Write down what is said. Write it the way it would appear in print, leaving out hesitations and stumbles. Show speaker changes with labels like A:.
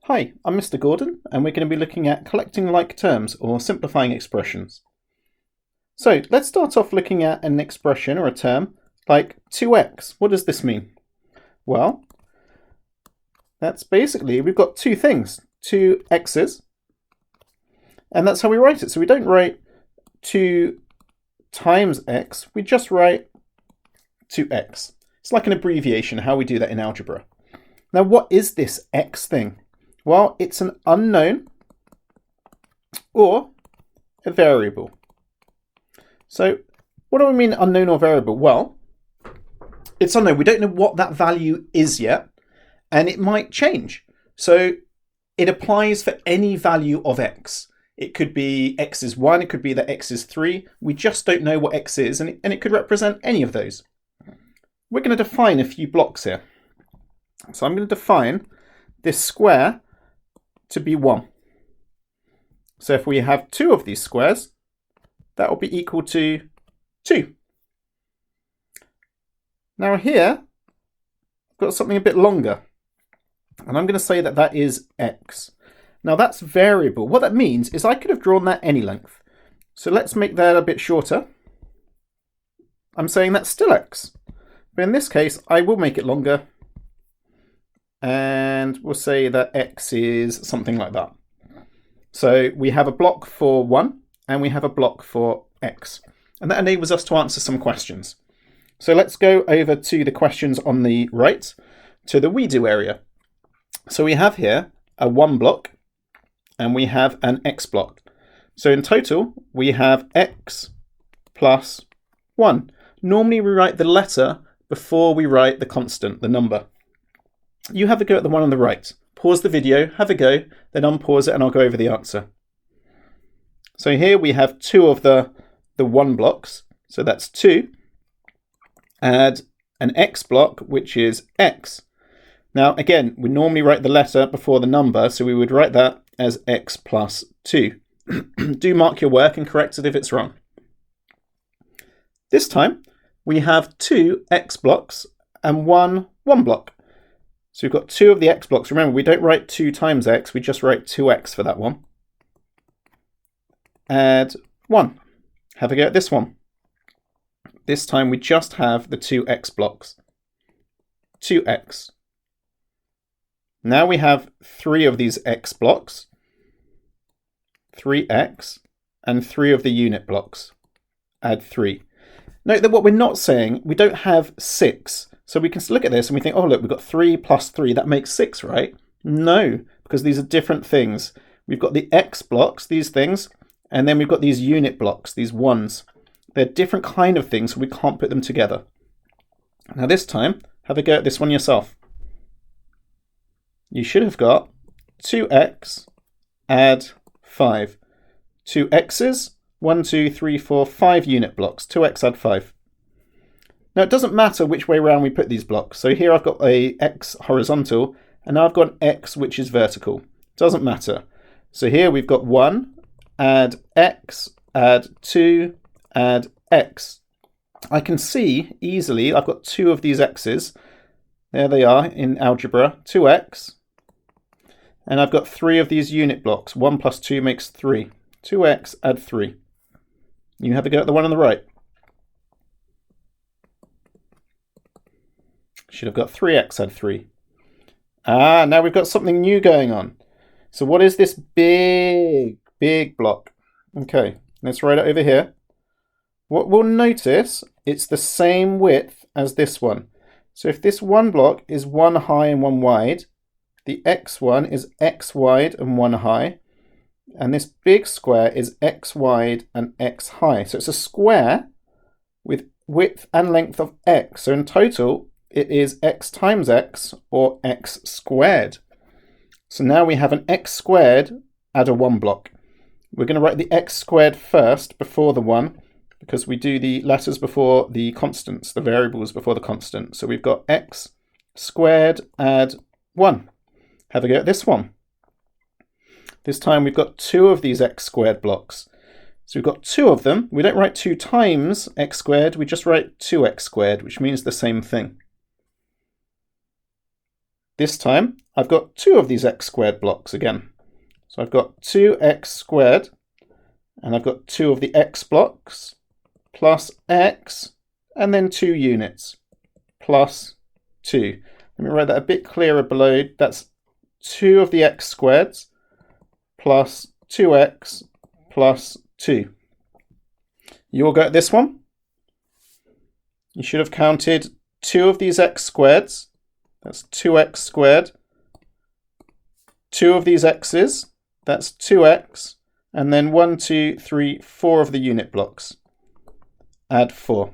A: Hi, I'm Mr. Gordon, and we're going to be looking at collecting like terms or simplifying expressions. So let's start off looking at an expression or a term like 2x. What does this mean? Well, that's basically, we've got two things, two x's, and that's how we write it. So we don't write 2 times x, we just write 2x. It's like an abbreviation, how we do that in algebra. Now, what is this x thing? Well, it's an unknown or a variable. So what do I mean unknown or variable? Well, it's unknown. We don't know what that value is yet, and it might change. So it applies for any value of x. It could be x is 1, it could be that x is 3. We just don't know what x is, and it could represent any of those. We're going to define a few blocks here. So I'm going to define this square to be 1. So if we have 2 of these squares, that will be equal to 2. Now here, I've got something a bit longer, and I'm going to say that that is x. Now that's variable. What that means is I could have drawn that any length. So let's make that a bit shorter. I'm saying that's still x. But in this case, I will make it longer, and we'll say that x is something like that. So we have a block for 1, and we have a block for x. And that enables us to answer some questions. So let's go over to the questions on the right, to the we do area. So we have here a 1 block, and we have an x block. So in total, we have x plus 1. Normally we write the letter before we write the constant, the number. You have a go at the one on the right. Pause the video, have a go, then unpause it, and I'll go over the answer. So here we have 2 of the 1 blocks. So that's 2. Add an x block, which is x. Now, again, we normally write the letter before the number, so we would write that as x plus 2. Do mark your work and correct it if it's wrong. This time, we have 2 x blocks and 1 block. So we've got 2 of the x blocks. Remember, we don't write 2 times x, we just write 2x for that one. Add 1. Have a go at this one. This time we just have the 2x blocks. 2x. Now we have 3 of these x blocks. 3x and 3 of the unit blocks. Add 3. Note that what we're not saying, we don't have 6. So we can look at this and we think, oh, look, we've got 3 plus 3. That makes 6, right? No, because these are different things. We've got the x blocks, these things, and then we've got these unit blocks, these ones. They're different kind of things, so we can't put them together. Now this time, have a go at this one yourself. You should have got 2x, add 5. 2 x's, 1, 2, 3, 4, 5 unit blocks. 2x add 5. Now it doesn't matter which way around we put these blocks. So here I've got a x horizontal, and now I've got an x which is vertical. Doesn't matter. So here we've got 1, add x, add 2, add x. I can see easily I've got 2 of these x's. There they are in algebra, 2x. And I've got 3 of these unit blocks. 1 plus 2 makes 3. 2x, add 3. You have a go at the one on the right. Should have got 3x, add 3. Now we've got something new going on. So what is this big block? Okay, let's write it over here. What we'll notice, it's the same width as this one. So if this 1 block is 1 high and 1 wide, the x one is x wide and 1 high, and this big square is x wide and x high. So it's a square with width and length of x. So in total, it is x times x, or x squared. So now we have an x squared, add a 1 block. We're going to write the x squared first before the 1, because we do the letters before the constants, the variables before the constant. So we've got x squared, add 1. Have a go at this one. This time we've got 2 of these x squared blocks. So we've got 2 of them. We don't write 2 times x squared, we just write 2x squared, which means the same thing. This time, I've got 2 of these x squared blocks again. So I've got 2x squared, and I've got 2 of the x blocks, plus x, and then 2 units, plus 2. Let me write that a bit clearer below. That's 2 of the x squareds, plus 2x, plus 2. You all got this one? You should have counted 2 of these x squareds. That's 2x squared. 2 of these x's. That's 2x. And then 1, 2, 3, 4 of the unit blocks. Add 4.